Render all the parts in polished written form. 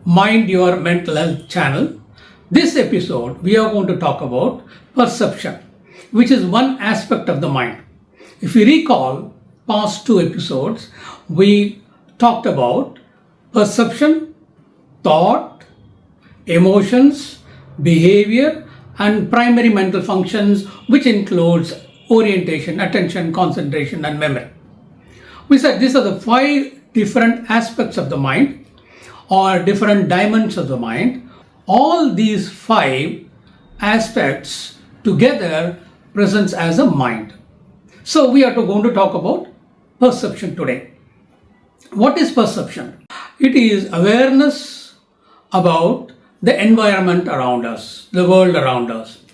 Mind Your Mental Health channel. This episode we are going to talk about perception, which is one aspect of the mind. If you recall past two episodes, we talked about perception, thought, emotions, behavior, and primary mental functions, which includes orientation, attention, concentration, and memory. We said these are the 5 different aspects of the mind or different dimensions of the mind. All these 5 aspects together presents as a mind. So we are going to talk about perception today. What is perception? It is awareness about the environment around us, the world around us,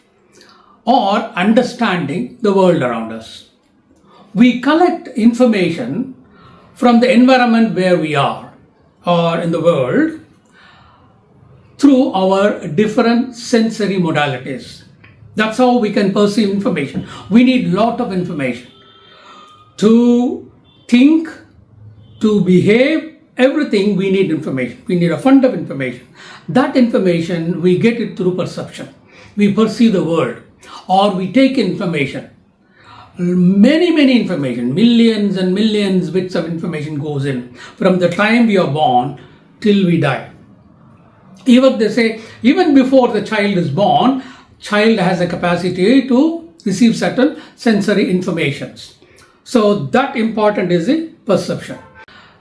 or understanding the world around us. We collect information from the environment where we are or in the world through our different sensory modalities. That's how we can perceive information. We need a lot of information to think, to behave, everything we need information. We need a fund of information. That information, we get it through perception. We perceive the world or we take information. Many information, millions and millions bits of information goes in from the time we are born till we die. Even they say, even before the child is born, child has a capacity to receive certain sensory informations. So that important is the perception.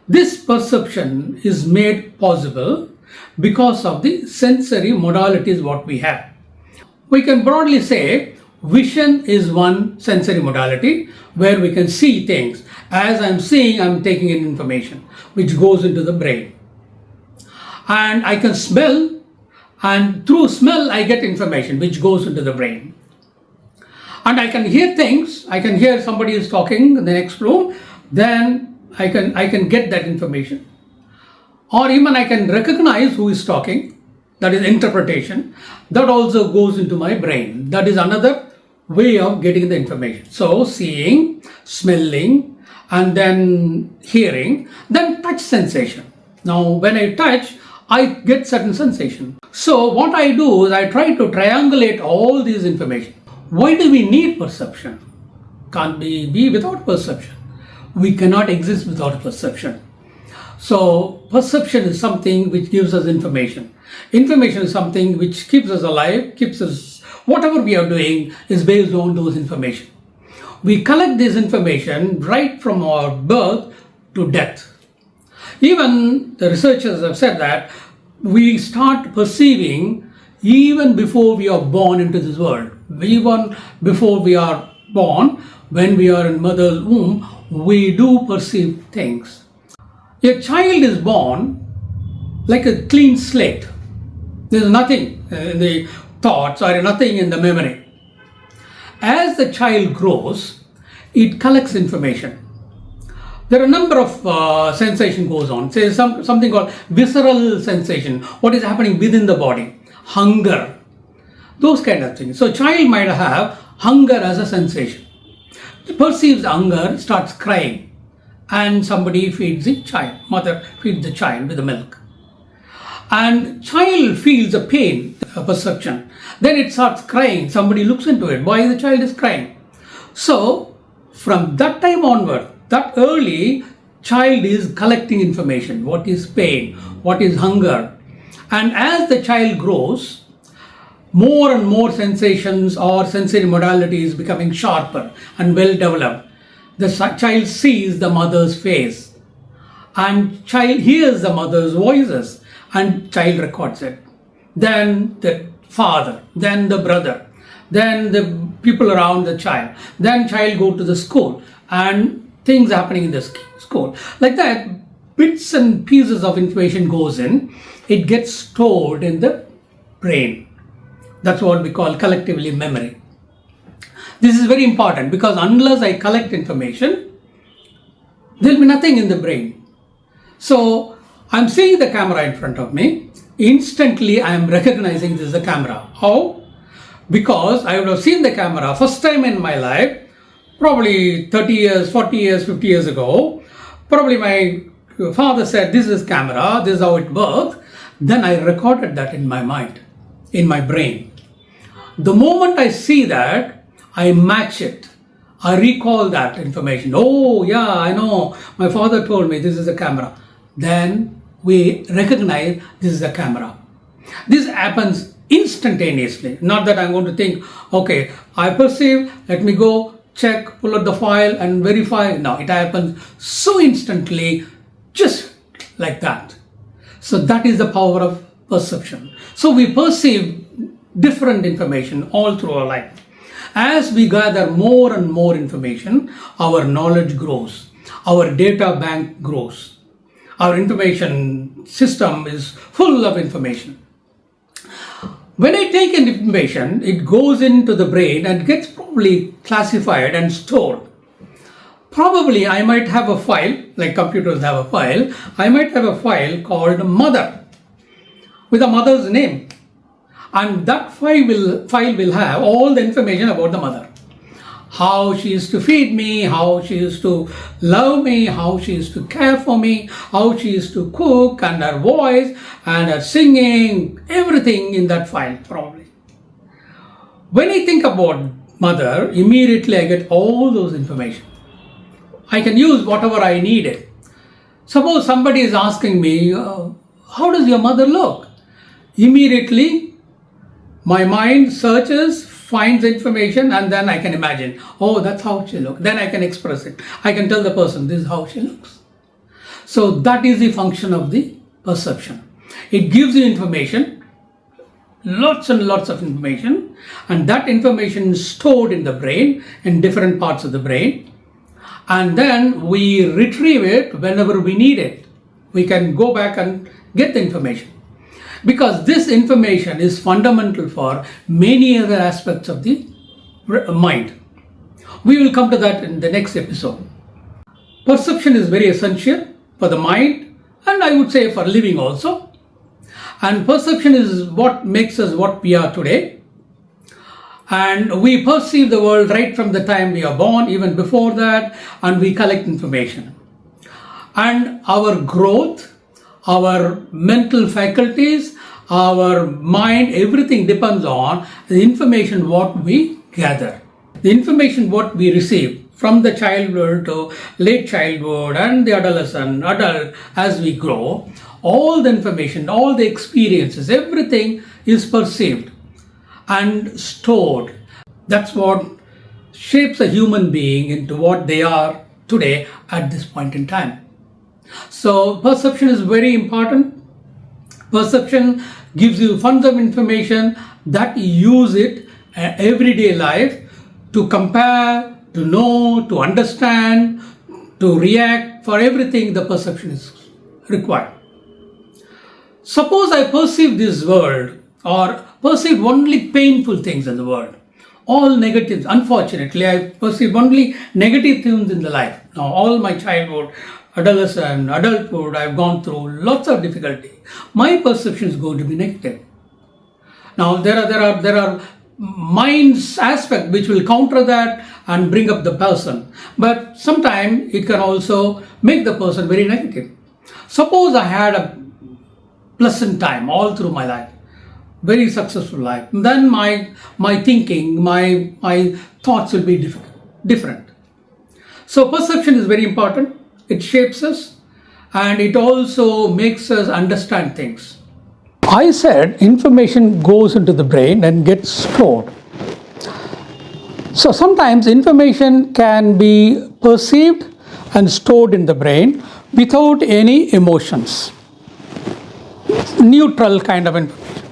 This perception is made possible because of the sensory modalities what we have. We can broadly say vision is one sensory modality where we can see things. As I'm seeing, I'm taking in information which goes into the brain. And I can smell, and through smell I get information which goes into the brain. And I can hear things. I can hear somebody is talking in the next room, then I can get that information. Or even I can recognize who is talking. That is interpretation. That also goes into my brain. That is another way of getting the information. So seeing, smelling, and then hearing, then touch sensation. Now when I touch, I get certain sensation. So what I do is I try to triangulate all these information. Why do we need perception? Can't we be without perception? We cannot exist without perception. So perception is something which gives us information. Information is something which keeps us alive, keeps us, whatever we are doing is based on those information. We collect this information right from our birth to death. Even the researchers have said that we start perceiving even before we are born into this world. Even before we are born, when we are in mother's womb, we do perceive things. A child is born like a clean slate. There is nothing in the thoughts or nothing in the memory. As the child grows, it collects information. There are a number of sensation goes on. Say something called visceral sensation. What is happening within the body? Hunger. Those kind of things. So child might have hunger as a sensation. It perceives hunger, starts crying. And somebody feeds the child. Mother feeds the child with the milk. And child feels a pain, a perception. Then it starts crying. Somebody looks into it. Why the child is crying? So from that time onward, that early, child is collecting information. What is pain? What is hunger? And as the child grows, more and more sensations or sensory modalities becoming sharper and well developed. The child sees the mother's face and child hears the mother's voices and child records it. Then the father, then the brother, then the people around the child, then child go to the school and things happening in the school. Like that, bits and pieces of information goes in, it gets stored in the brain. That's what we call collectively memory. This is very important because unless I collect information, there will be nothing in the brain. So I'm seeing the camera in front of me. Instantly I am recognizing this is the camera. How? Because I would have seen the camera first time in my life, probably 30 years, 40 years, 50 years ago. Probably my father said, this is camera, this is how it works. then I recorded that in my mind, in my brain. The moment I see that, I match it. I recall that information. Oh, yeah, I know. My father told me this is a camera. Then we recognize this is a camera. This happens instantaneously. Not that I'm going to think, okay, I perceive, let me go check, pull out the file and verify. No, it happens so instantly, just like that. So that is the power of perception. So we perceive different information all through our life. As we gather more and more information, our knowledge grows, our data bank grows, our information system is full of information. When I take an information, it goes into the brain and gets probably classified and stored. Probably I might have a file, like computers have a file, I might have a file called mother, with a mother's name. And that file will have all the information about the mother. How she used to feed me, how she used to love me, how she used to care for me, how she used to cook, and her voice, and her singing, everything in that file probably. When I think about mother, immediately I get all those information. I can use whatever I needed. Suppose somebody is asking me, how does your mother look? Immediately, my mind searches, finds information, and then I can imagine, oh, that's how she looks. Then I can express it. I can tell the person, this is how she looks. So that is the function of the perception. It gives you information, lots and lots of information, and that information is stored in the brain, in different parts of the brain, and then we retrieve it whenever we need it. We can go back and get the information. Because this information is fundamental for many other aspects of the mind. We will come to that in the next episode. Perception is very essential for the mind, and I would say for living also. And perception is what makes us what we are today. And we perceive the world right from the time we are born, even before that, and we collect information. And our growth, our mental faculties, our mind, everything depends on the information what we gather. The information what we receive from the childhood to late childhood and the adolescent, adult, as we grow, all the information, all the experiences, everything is perceived and stored. That's what shapes a human being into what they are today at this point in time. So perception is very important. Perception gives you tons of information that you use it in everyday life to compare, to know, to understand, to react. For everything, the perception is required. Suppose I perceive this world or perceive only painful things in the world, all negatives. Unfortunately, I perceive only negative things in the life. Now, all my childhood, adolescent, adulthood, I've gone through lots of difficulty. My perception is going to be negative. Now there are mind's aspect which will counter that and bring up the person. But sometimes it can also make the person very negative. Suppose I had a pleasant time all through my life, very successful life. Then my thinking, my thoughts will be different. So perception is very important. It shapes us and it also makes us understand things. I said information goes into the brain and gets stored. So sometimes information can be perceived and stored in the brain without any emotions. Neutral kind of information.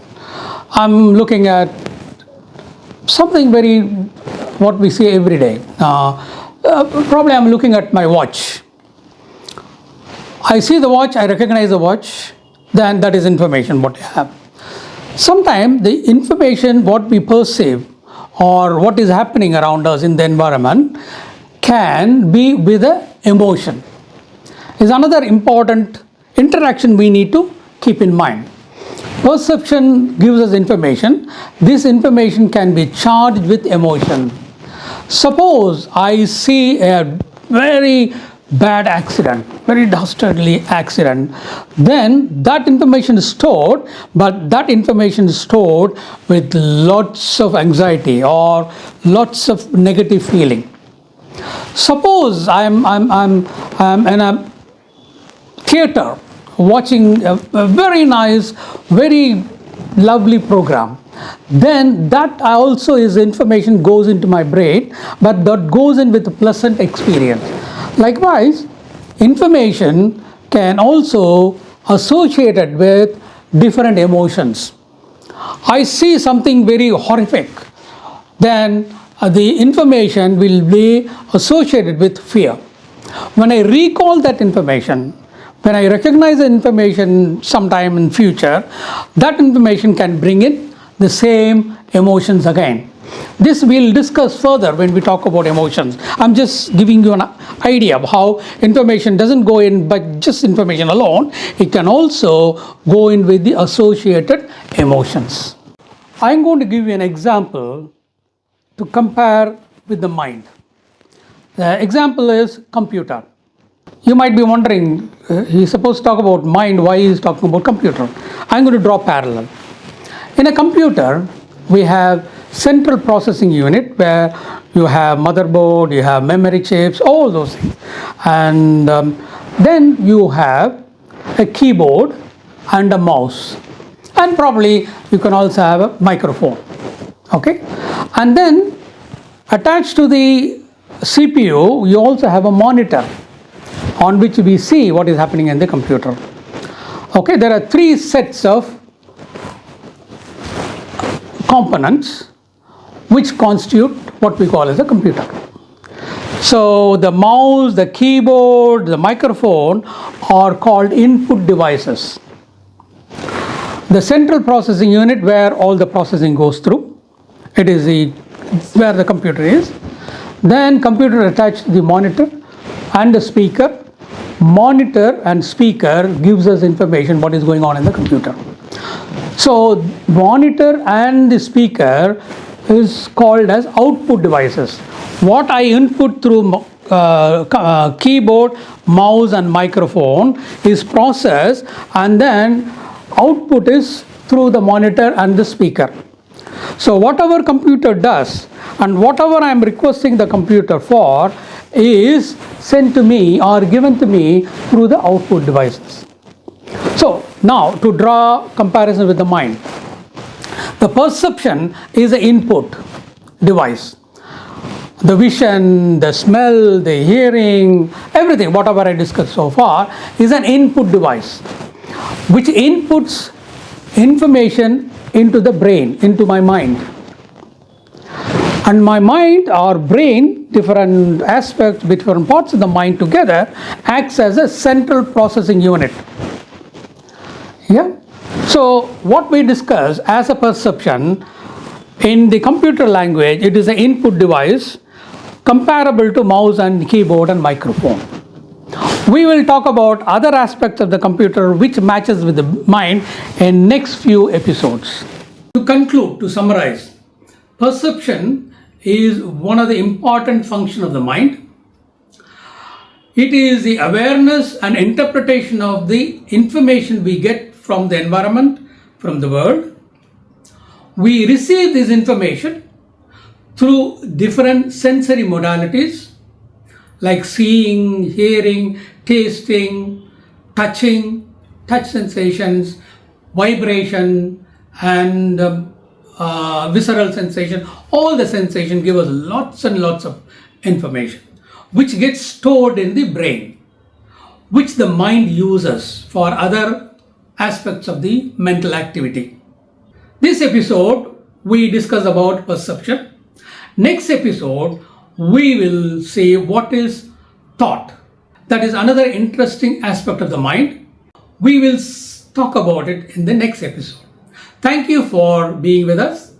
I'm looking at something very, what we see every day. Probably I'm looking at my watch. I see the watch, I recognize the watch, then that is information what I have. Sometimes the information what we perceive or what is happening around us in the environment can be with an emotion. Is another important interaction we need to keep in mind. Perception gives us information. This information can be charged with emotion. Suppose I see a very bad accident, very dastardly accident, then that information is stored, but that information is stored with lots of anxiety or lots of negative feeling. Suppose I'm in a theater watching a very nice, very lovely program. Then that also is information goes into my brain, but that goes in with a pleasant experience. Likewise, information can also associated with different emotions. I see something very horrific, then the information will be associated with fear. When I recall that information, when I recognize the information sometime in future, that information can bring in the same emotions again. This we'll discuss further when we talk about emotions. I'm just giving you an idea of how information doesn't go in by just information alone. It can also go in with the associated emotions. I'm going to give you an example to compare with the mind. The example is computer. You might be wondering, he's supposed to talk about mind, why he's talking about computer? I'm going to draw parallel. In a computer, we have central processing unit where you have motherboard, you have memory chips, all those things. And then you have a keyboard and a mouse. And probably you can also have a microphone. Okay? And then attached to the CPU, you also have a monitor on which we see what is happening in the computer. Okay, there are three sets of components which constitute what we call as a computer. So the mouse, the keyboard, the microphone are called input devices. The central processing unit where all the processing goes through, it is where the computer is. Then computer attached to the monitor and the speaker. Monitor and speaker gives us information what is going on in the computer. So monitor and the speaker is called as output devices. What I input through keyboard, mouse and microphone is processed, and then output is through the monitor and the speaker. So whatever computer does and whatever I am requesting the computer for is sent to me or given to me through the output devices. So now to draw comparison with the mind. The perception is an input device. The vision, the smell, the hearing, everything, whatever I discussed so far is an input device which inputs information into the brain, into my mind. And my mind or brain, different aspects, different parts of the mind together acts as a central processing unit. Yeah. So what we discuss as a perception in the computer language, it is an input device comparable to mouse and keyboard and microphone. We will talk about other aspects of the computer which matches with the mind in next few episodes. To conclude, to summarize, perception is one of the important functions of the mind. It is the awareness and interpretation of the information we get from the environment, from the world. We receive this information through different sensory modalities like seeing, hearing, tasting, touching, touch sensations, vibration, and visceral sensation. All the sensation give us lots and lots of information which gets stored in the brain, which the mind uses for other aspects of the mental activity. This episode we discuss about perception. Next episode we will see what is thought. That is another interesting aspect of the mind. We will talk about it in the next episode. Thank you for being with us.